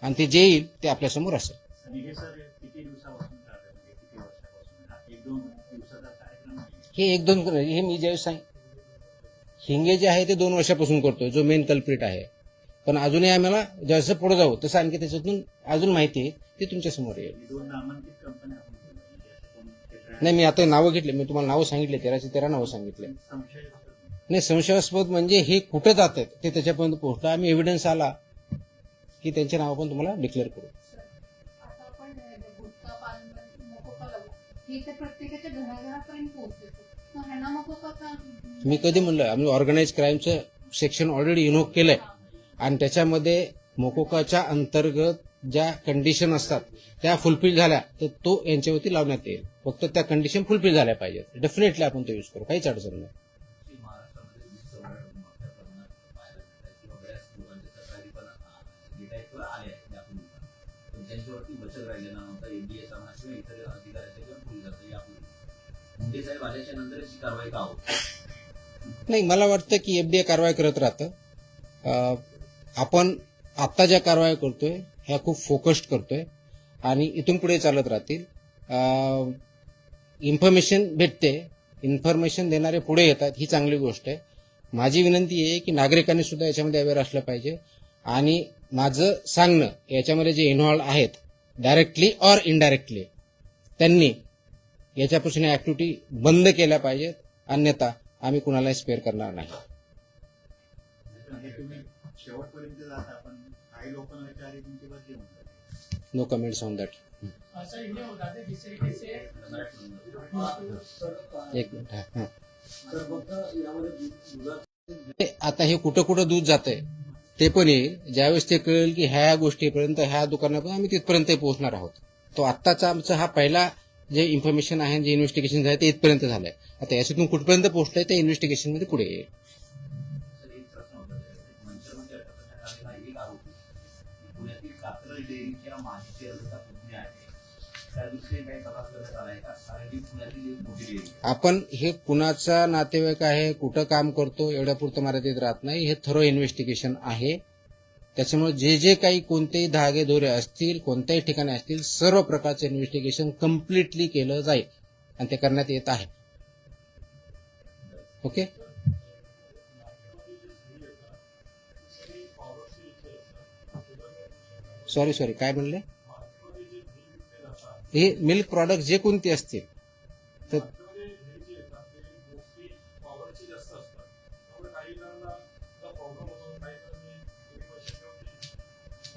आणि ते जे येईल ते आपल्यासमोर असेल. हे सर किती दिवसापासून चालू आहे? किती वर्षापासून? 1-2 दिवसाचा कार्यक्रम आहे? हे 1-2 हे मी ज्यावेळेस हिंगे जे आहे ते 2 वर्षापासून करतोय, जो मेन कल्प्रिट आहे. पण अजूनही आम्हाला जसं पुढे जाऊ तसं आणखी त्याच्यातून अजून माहिती आहे ती तुमच्या समोर येईल. दोन नामांकित कंपन्या आपण बोललो, म्हणजे असं कोण ते brand नाही, मी आता नावं घेतले, मी तुम्हाला नावं सांगितले, 13 नावं सांगितले. संशय असतो. नाही, संशयास्पद म्हणजे हे कुठं जात आहेत ते त्याच्यापर्यंत पोहोचलं. आम्ही एव्हिडन्स आला की त्यांचे नाव पण तुम्हाला डिक्लेअर करू. आता आपण गुटखा पान मकोका लावू हे तर प्रत्येकाच्या घराघरापर्यंत पोहोचतो. मग ह्यांना मकोका का मी कधी म्हणलं, आम्ही ऑर्गनाइज क्राईमचं सेक्शन ऑलरेडी इन्व्होक केलंय आणि त्याच्यामध्ये मोकोकाच्या अंतर्गत ज्या कंडिशन असतात त्या फुलफिल झाल्या तर तो यांच्यावरती लावण्यात येईल. फक्त त्या कंडिशन फुलफिल झाल्या पाहिजेत. डेफिनेटली आपण तो यूज करू, काहीच अडचण नाही. की महाराष्ट्रामध्ये वीज चौघाडा मोठ्या प्रमाणात पाहायला मिळतात किंवा बऱ्याच लोकांच्या तक्रारी पण गिटाईकवर आल्या आहेत यापूर्वी पण. पण त्यांच्यावरती बचत राहिलेला नव्हता. एनडीए म्हणा किंवा इतर अधिकाऱ्याच्या किंवा पोलिसांचा यापूर्वी मुंडे साहेब आल्याच्या नंतरच ही कारवाई का होत? नाही, मला वाटतं की एफडीए कारवाई करत राहतं. आपण आता ज्या कारवाई करतोय ह्या खूप फोकस्ड करतोय आणि इथून पुढे चालत राहतील. इन्फॉर्मेशन भेटते, इन्फॉर्मेशन देणारे पुढे येतात, ही चांगली गोष्ट आहे. माझी विनंती आहे की नागरिकांनी सुद्धा याच्यामध्ये अवेअर असलं पाहिजे आणि माझं सांगणं याच्यामध्ये जे इन्व्हॉल्व आहेत डायरेक्टली ऑर इनडायरेक्टली त्यांनी याच्यापासून ऍक्टिव्हिटी बंद केल्या पाहिजेत. अन्यथा आम्ही कुणालाही स्पेअर करणार नाही. म्हणजे तुम्ही शेवटपर्यंत जाता पण काही लोकांना विचारली तुमची बदली होऊन जाते. No comments on that. Sir India होता है जिस तरीके से एक मिनिट. हा. आता हे कुठं कुठं दूध जातंय ते पण येईल. ज्यावेळेस ते कळेल की ह्या गोष्टीपर्यंत ह्या दुकानापर्यंत आम्ही तिथपर्यंत पोहोचणार आहोत. तो आत्ताचा आमचा हा पहिला जे इन्फॉर्मेशन आहे, जे इन्व्हेस्टिगेशन झालं ते इथपर्यंत झालंय. आता याच्यातून कुठपर्यंत पोहोचलंय ते इन्व्हेस्टिगेशन मध्ये पुढे येईल. सर, एक प्रश्न होता मंचरमध्ये अटक करण्यात आलेला एक आरोपी पुण्यातील कात्रज डेअरीच्या माजी चेअरमनचा पुतणी आहे. त्या दृष्टीने काही तपास करण्यात आला आहे का? कारण ही पुण्यातील एक मोठी डेअरी. आपण हे कुणाचा नातेवाईक आहे, कुठं काम करतो एवढ्या पुरतं मर्यादित राहत नाही. हे थरो इन्व्हेस्टिगेशन आहे. त्याच्यामुळे जे जे काही कोणतेही धागे दोरे असतील, कोणत्याही ठिकाणी असतील, सर्व प्रकारचे इन्व्हेस्टिगेशन कम्प्लिटली केलं जाईल आणि ते करण्यात येत आहे. ओके. सॉरी काय म्हणले? हे मिल्क प्रॉडक्ट जे कोणते असतील तर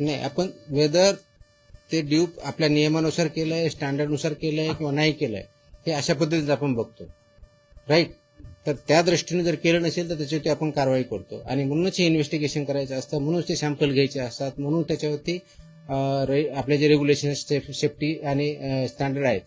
नाही, आपण वेदर ते ड्यूप आपल्या नियमानुसार केलंय, स्टँडर्डनुसार केलंय किंवा नाही केलंय हे अशा पद्धतीचं आपण बघतो. राईट. तर त्या दृष्टीने जर केलं नसेल तर त्याच्यावरती आपण कारवाई करतो आणि म्हणूनच हे इन्व्हेस्टिगेशन करायचं असतं, म्हणूनच ते सॅम्पल घ्यायचे असतात, म्हणून त्याच्यावरती आपले जे रेग्युलेशन सेफ्टी आणि स्टँडर्ड आहेत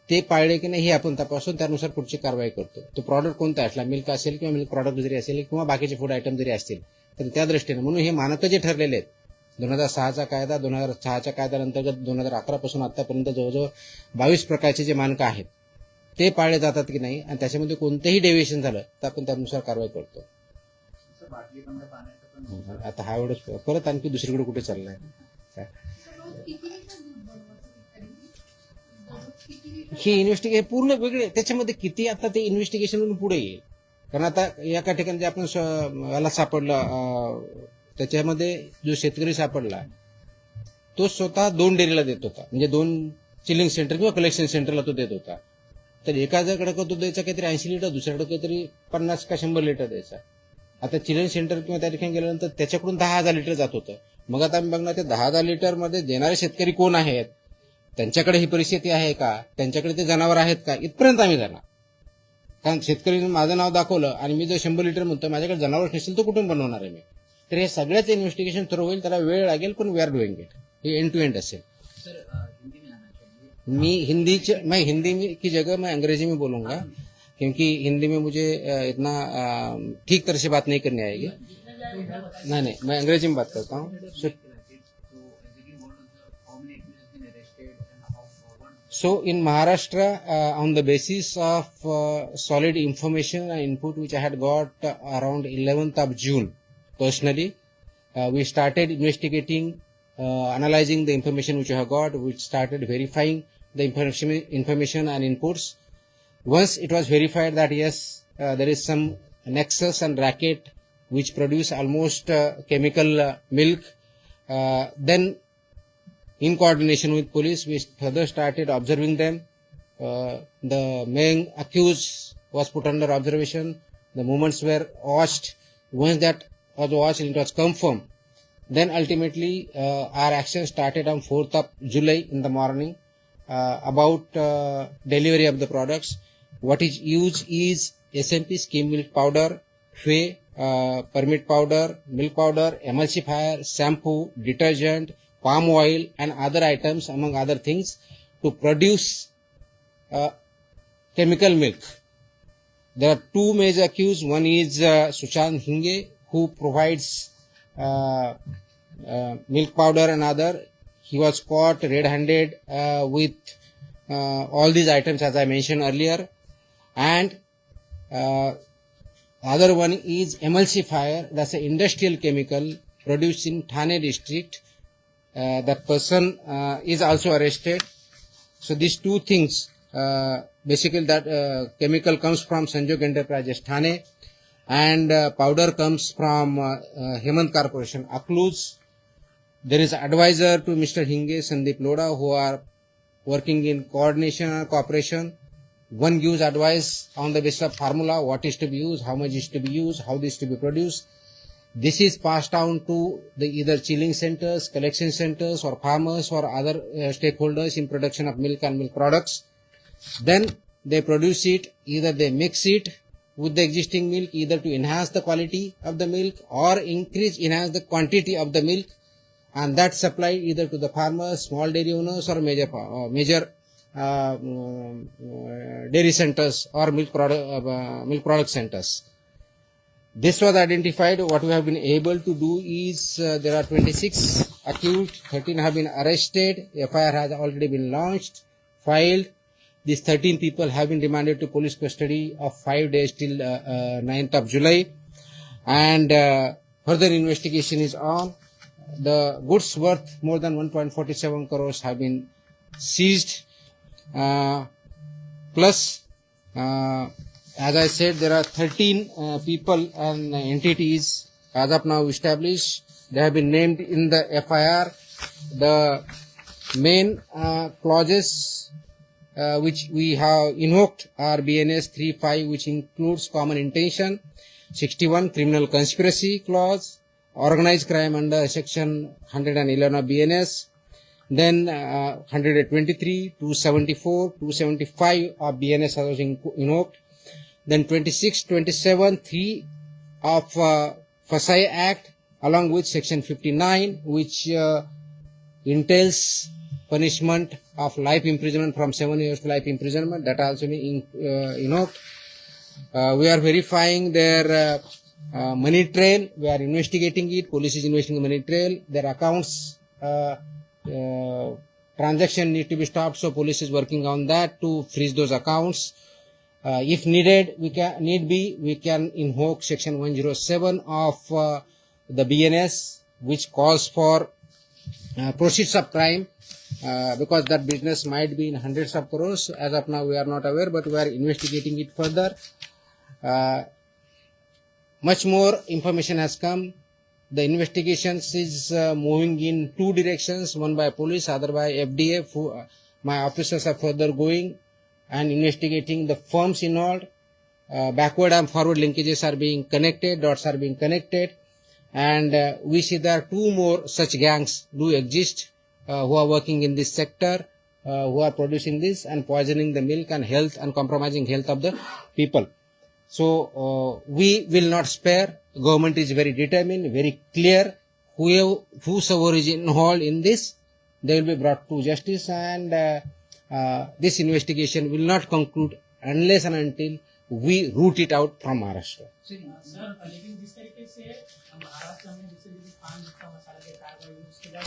ते पाळले की नाही हे आपण तपासून त्यानुसार पुढची कारवाई करतो. तो प्रॉडक्ट कोणता असला, मिल्क असेल किंवा मिल्क प्रॉडक्ट जरी असेल किंवा बाकीचे फूड आयटम जरी असतील तर त्या दृष्टीने म्हणून हे मानकं जे ठरलेले आहेत 2006चा कायदा, 2006च्या कायद्याअंतर्गत 2011 पासून आतापर्यंत जवळजवळ 22 प्रकारचे जे मानकं आहेत ते पाळले जातात की नाही आणि त्याच्यामध्ये कोणतेही डेव्हिएशन झालं तर आपण त्यानुसार कारवाई करतो. असं बाटली बंद पाण्याचं पण आता हा एवढंच परत आणखी दुसरीकडे कुठे चाललाय? रोज किती लिटर दूध बनवायचं तरी? दररोज किती लिटर? हे इन्व्हेस्टिगेशन पूर्ण वेगळे. त्याच्यामध्ये किती आता ते इन्व्हेस्टिगेशन पुढे येईल. कारण आता एका ठिकाणी जे आपण याला सापडला त्याच्यामध्ये जो शेतकरी सापडला तो स्वतः 2 डेअरीला देत होता, म्हणजे 2 चिलिंग सेंटर किंवा कलेक्शन सेंटरला तो देत होता. तर एकाकडे तो द्यायचा काहीतरी 80 लिटर, दुसऱ्याकडे काहीतरी 50 का 100 लिटर द्यायचा. आता चिलिंग सेंटर किंवा त्या ठिकाणी गेल्यानंतर त्याच्याकडून 10,000 लिटर जात होतं. मग आता आम्ही बघणार ते 10,000 लिटर मध्ये देणारे शेतकरी कोण आहेत, त्यांच्याकडे ही परिस्थिती आहे का, त्यांच्याकडे ते जनावर आहेत का, इथपर्यंत आम्ही जाणार. कारण शेतकरीने माझं नाव दाखवलं आणि मी जर 100 लिटर म्हणतो माझ्याकडे जनावर नसेल तर कुठून बनवणार आहे मी? तर हे सगळ्याच इन्व्हेस्टिगेशन थ्रू होईल, त्याला वेळ लागेल पण वी आर डुईंग इट. हे एंड टू एंड असेल. सर, हिंदी में आना चाहिए. मैं हिंदी में की जगह मैं अंग्रेजी में बोलूंगा क्योंकि हिंदी में मुझे इतना ठीक तरह से बात नहीं करनी आएगी. नहीं, मैं अंग्रेजी में बात करता हूँ. So in Maharashtra, on the basis of solid information and input which I had got around 11th of June, personally, we started investigating, analyzing the information which I have got. We started verifying the information and inputs. Once it was verified that yes, there is some Nexus and Racket, which produce almost chemical milk. Then, in coordination with police, we further started observing them. The main accused was put under observation. The movements were watched. Once that was watched, it was confirmed. Then ultimately, our action started on 4th of July in the morning about delivery of the products. What is used is SMP, skim milk powder, whey, permit powder, milk powder, emulsifier, shampoo, detergent, palm oil and other items among other things to produce chemical milk. There are two major accused. One is Sushant Hinge, who provides milk powder and other. He was caught red-handed with all these items as I mentioned earlier. And other one is emulsifier. That's an industrial chemical produced in Thane district. That person is also arrested. So these two things, basically that chemical comes from Sanjog Enterprises Thane and powder comes from Hemant Corporation Akluz. There is advisor to Mr. Hinge, Sandeep Loda, who are working in coordination and cooperation. One gives advice on the basis of formula, what is to be used, how much is to be used, how this is to be produced. This is passed down to the either chilling centers, collection centers or farmers or other stakeholders in production of milk and milk products. Then they produce it, either they mix it with the existing milk, either to enhance the quality of the milk or enhance the quantity of the milk, and that supplied either to the farmers, small dairy owners or major dairy centers or milk product centers. This was identified. What we have been able to do is there are 26 accused, 13 have been arrested, FIR has already been launched, filed. These 13 people have been remanded to police custody of 5 days till 9th of July. And further investigation is on. The goods worth more than 1.47 crores have been seized. Plus, as I said, there are 13 people and entities as of now established. They have been named in the FIR. The main clauses which we have invoked are BNS 3.5, which includes common intention, 61 criminal conspiracy clause, organized crime under section 111 of BNS, then 123, 274, 275 of BNS was invoked, then 26, 27, 3 of FSI Act along with section 59, which entails punishment of life imprisonment from 7 years to life imprisonment. That also been invoked. We are verifying their money trail. We are investigating it. Police is investigating the money trail. Their accounts transaction need to be stopped. So police is working on that to freeze those accounts. If needed, we can invoke section 107 of the BNS, which calls for proceeds of crime, because that business might be in hundreds of crores. As of now, we are not aware, but we are investigating it further. Much more information has come. The investigations is moving in two directions, one by police, other by FDF. My officers are further going and investigating the firms involved. Backward and forward linkages are being connected, dots are being connected. And we see there are two more such gangs do exist who are working in this sector, who are producing this and poisoning the milk and health and compromising health of the people. So we will not spare. Government is very determined, very clear. Whosoever is involved in this, they will be brought to justice, and this investigation will not conclude unless and until we root it out from Maharashtra. Sir लेकिन जिस तरीके से महाराष्ट्र में जिस तरीके से पान गुटखा मसाला की कार्रवाई उसके बाद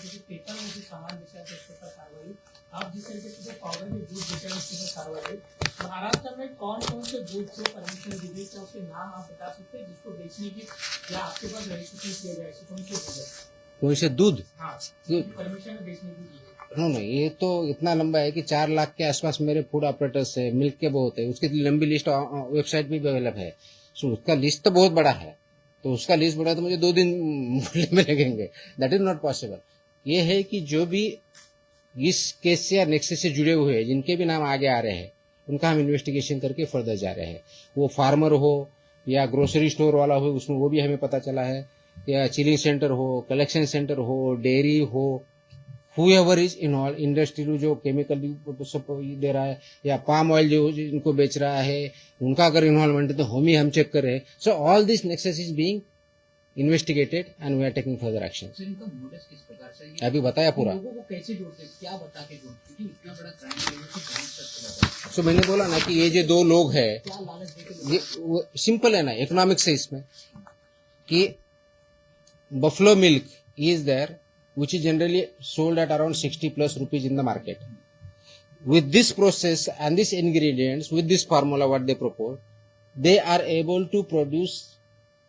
जो पेपर में जो सामान बेचा है उसके ऊपर कार्रवाई, आप जिस तरीके से जो पाउडर के दूध बेचा है उसके ऊपर कार्रवाई, महाराष्ट्र में कौन कौन से दूध को परमिशन दी गई है उसके नाम आप बता सकते हैं जिसको बेचने की या आपके पास रजिस्ट्रेशन किया जाए कौन से दूध? कौन से दूध? हाँ, परमिशन बेचने की दी है। नहीं, ये तो इतना लंबा है कि 4 लाख के आसपास मेरे फूड ऑपरेटर्स है, मिल्क के बहुत है, उसकी लंबी लिस्ट वेबसाइट भी अवेलेबल है। सो उसका लिस्ट तो बहुत बड़ा है, तो उसका लिस्ट बड़ा तो मुझे 2 दिन बोलने में लगेंगे, दैट इज नॉट पॉसिबल। ये है कि जो भी इस केस से या नेक्सस से जुड़े हुए हैं, जिनके भी नाम आगे आ रहे हैं, उनका हम इन्वेस्टिगेशन करके फर्दर जा रहे हैं। वो फार्मर हो या ग्रोसरी स्टोर वाला हो, उसमें वो भी हमें पता चला है, या चिलिंग सेंटर हो, कलेक्शन सेंटर हो, डेयरी हो, whoever is involved, इंडस्ट्री जो केमिकल दे रहा है या पाम ऑयल जो इनको बेच रहा है, उनका अगर इन्वॉल्वमेंट है तो हम चेक कर रहे हैं। So all this nexus is being investigated and we are taking further action. Sir इनका मोटिव किस प्रकार से ये अभी बताया पूरा। लोगों को कैसे जोड़ते हैं, क्या बता के जोड़ते हैं, क्योंकि इतना बड़ा क्राइम है कि जान सकते हैं। सो मैंने बोला ना कि ये जो 2 लोग हैं, क्या लालच देके ये सिंपल है ना, इकोनॉमिक्स है इसमें, कि buffalo milk is there which is generally sold at around 60+ rupees in the market. With this process and these ingredients, with this formula what they propose, they are able to produce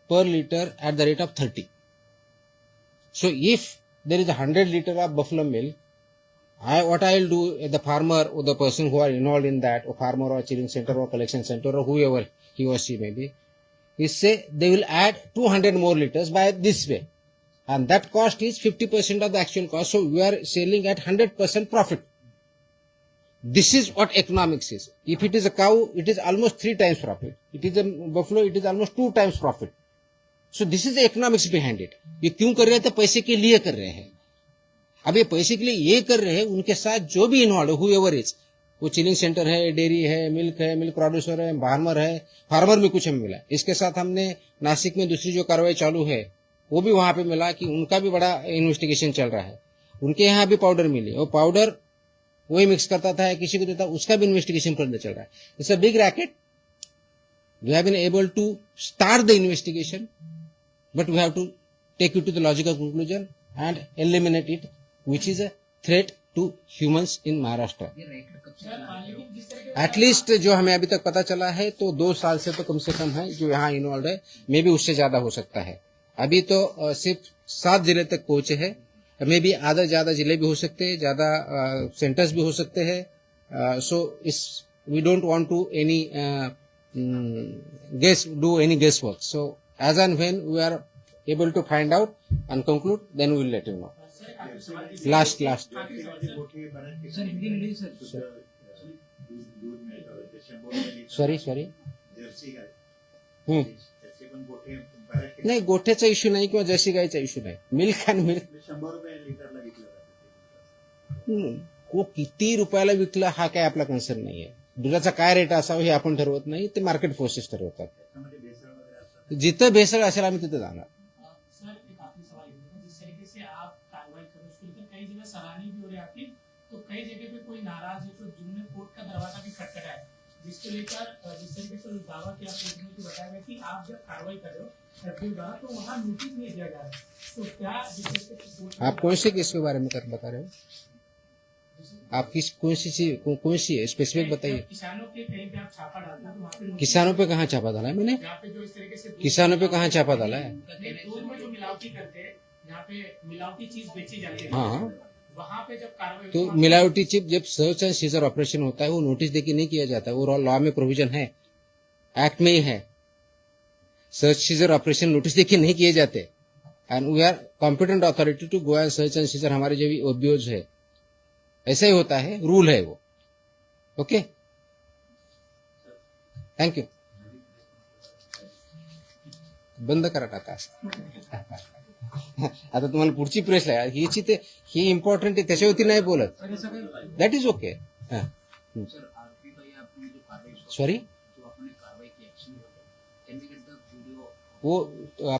per liter at the rate of 30. So if there is 100 liter of buffalo milk, what I will do, the farmer or the person who are involved in that, or farmer or chilling center or collection center or whoever he or she may be, is say they will add 200 more liters by this way. And that cost is 50% of the actual cost. So we are selling at 100% profit. This is what economics is. If it is a cow, it is almost 3 times profit. It is a buffalo, it is almost 2 times profit. So this is the economics behind it. ये क्यों कर रहे हैं? तो पैसे के लिए कर रहे हैं। अब ये पैसे के लिए ये कर रहे हैं, उनके साथ जो भी इन्वॉल्व है, whoever is, वो चिलिंग सेंटर है, डेयरी है, मिल्क प्रोड्यूसर है, फार्मर में कुछ हमें मिला। इसके साथ हमने नासिक में दूसरी जो कार्रवाई चालू है, वो भी वहां पे मिला कि उनका भी बड़ा इन्वेस्टिगेशन चल रहा है। उनके यहाँ भी पाउडर मिली, वो पाउडर वही मिक्स करता था, किसी को देता, उसका भी इन्वेस्टिगेशन फर्दर चल रहा है। It's a big racket. We have been able to start the investigation, but we have to take it to the logical conclusion and eliminate it, which is a threat to humans in Maharashtra. लेकिन जिस तरह के at least जो हमें अभी तक पता चला है तो 2 साल से तो कम से कम है जो यहाँ इन्वॉल्व है, मे भी उससे ज्यादा हो सकता है। अभी तो सिर्फ 7 जिले तक पहुंचे हैं, मे भी आधा ज्यादा जिले भी हो सकते हैं, ज्यादा सेंटर्स भी हो सकते हैं। सो इस we don't want to any do any guess work. So as and when we are able to find out and conclude, then we will let you know. Last sir Hindi नहीं sir दूध मिळतं ते 100 litre sorry Jersey गाय हम्म त्याचे पण गोठे बऱ्याच नाही, गोठ्याचा इश्यू नाही किंवा जर्सी गायचा इश्यू नाही, मिल्क अँड मिल्क 100 रुपये लिटरला विकलं जातं ते. को किती रुपयाला विकला हा काय आपला कन्सर्न नाहीये। दुधाचा काय रेट असावा हे आपण ठरवत नाही, ते मार्केट फोर्सेस ठरवतात। त्याच्यामध्ये भेसळ वगैरे असतात. जिथं भेसळ असेल आम्ही तिथे जाणार। सर एक आखिरी सवाल ये है, जिस तरीके से आप कार्रवाई कर रहे हो उसके लेकर कई जगह सराहनीय भी हो रही है आपकी, तो कई जगह पे कोई नाराज है, तो जिनने कोर्ट का दरवाजा भी खटखटाया है, जिसको लेकर जिस तरीके से दावा किया कोर्ट में, बताया गया कि आप जब कार्रवाई कर रहे हो एफडीओ द्वारा, तो वहाँ नोटिस नहीं दिया जा रहा है, तो क्या जिस तरीके से कोर्ट आप कौन से केस के बारे में बता रहे हो? आप कौन सी है स्पेसिफिक बताइए। किसानों के कहीं पे आप छापा डालते हो तो वहाँ पे notice- किसानों पे कहाँ छापा डाला है मैंने? यहाँ पे जो इस तरीके से किसानों पे कहाँ छापा डाला है? दूध में जो मिलावटी करते हैं, यहाँ पे मिलावटी चीज बेची जाती है, हाँ, वहाँ पे जब कार्रवाई तो होती है, मिलावटी चिप जब सर्च एंड सीजर ऑपरेशन होता है वो नोटिस देके नहीं किया जाता, वो लॉ में प्रोविजन है, एक्ट में ही है। सर्च सीजर ऑपरेशन नोटिस देके नहीं किए जाते, and we are competent authority to go and search and seizure. हमारे जो भी ओबीओज है ऐसा ही होता है, रूल है वो। Okay, thank you. बंद करा टाका आता तुम्हाला पुढची प्रेस आहे ह्याची, ते ही इम्पॉर्टंट आहे, त्याच्यावरती नाही बोलत, that is okay. Sir R P भाई आपने जो कार्रवाई सॉरी, जो आपने कार्रवाई की action, can we get the video? वो